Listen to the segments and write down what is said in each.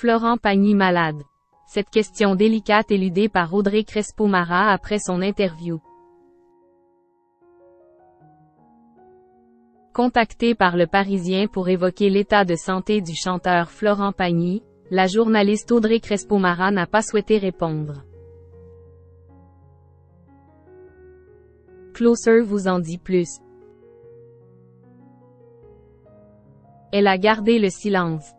Florent Pagny malade? Cette question délicate éludée par Audrey Crespo-Mara après son interview. Contactée par Le Parisien pour évoquer l'état de santé du chanteur Florent Pagny, la journaliste Audrey Crespo-Mara n'a pas souhaité répondre. Closer vous en dit plus. Elle a gardé le silence.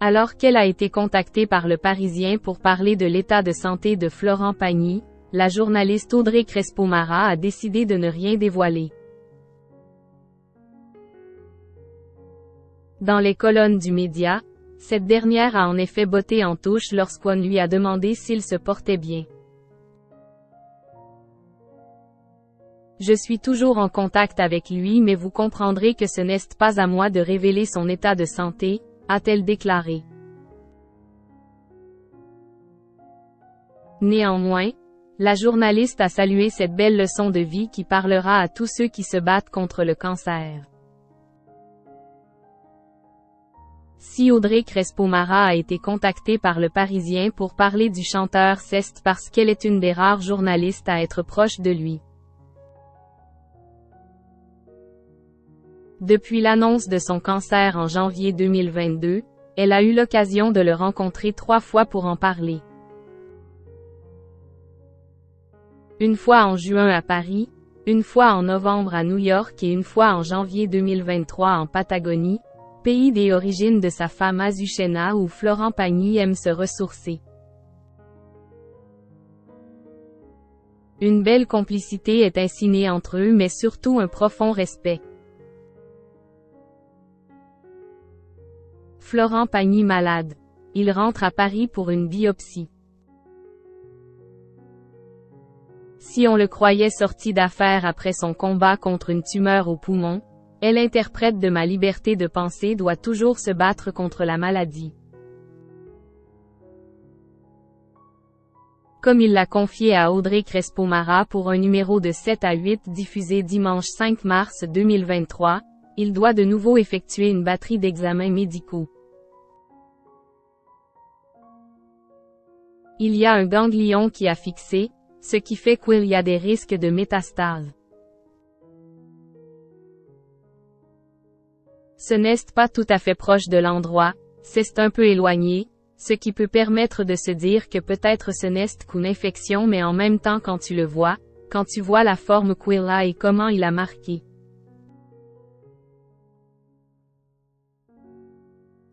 Alors qu'elle a été contactée par Le Parisien pour parler de l'état de santé de Florent Pagny, la journaliste Audrey Crespo-Mara a décidé de ne rien dévoiler. Dans les colonnes du média, cette dernière a en effet botté en touche lorsqu'on lui a demandé s'il se portait bien. Je suis toujours en contact avec lui mais vous comprendrez que ce n'est pas à moi de révéler son état de santé, a-t-elle déclaré. Néanmoins, la journaliste a salué cette belle leçon de vie qui parlera à tous ceux qui se battent contre le cancer. Si Audrey Crespo-Mara a été contactée par Le Parisien pour parler du chanteur, c'est parce qu'elle est une des rares journalistes à être proche de lui. Depuis l'annonce de son cancer en janvier 2022, elle a eu l'occasion de le rencontrer 3 fois pour en parler. Une fois en juin à Paris, une fois en novembre à New York et une fois en janvier 2023 en Patagonie, pays des origines de sa femme Azucena où Florent Pagny aime se ressourcer. Une belle complicité est ainsi née entre eux mais surtout un profond respect. Florent Pagny malade. Il rentre à Paris pour une biopsie. Si on le croyait sorti d'affaires après son combat contre une tumeur au poumon, l'interprète de Ma liberté de penser doit toujours se battre contre la maladie. Comme il l'a confié à Audrey Crespo-Mara pour un numéro de 7 à 8 diffusé dimanche 5 mars 2023, il doit de nouveau effectuer une batterie d'examens médicaux. Il y a un ganglion qui a fixé, ce qui fait qu'il y a des risques de métastase. Ce n'est pas tout à fait proche de l'endroit, c'est un peu éloigné, ce qui peut permettre de se dire que peut-être ce n'est qu'une infection mais en même temps quand tu le vois, quand tu vois la forme qu'il a et comment il a marqué.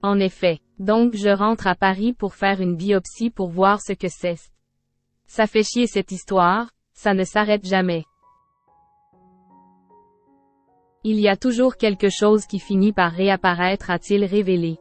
En effet, donc je rentre à Paris pour faire une biopsie pour voir ce que c'est. Ça fait chier cette histoire, ça ne s'arrête jamais. Il y a toujours quelque chose qui finit par réapparaître, a-t-il révélé.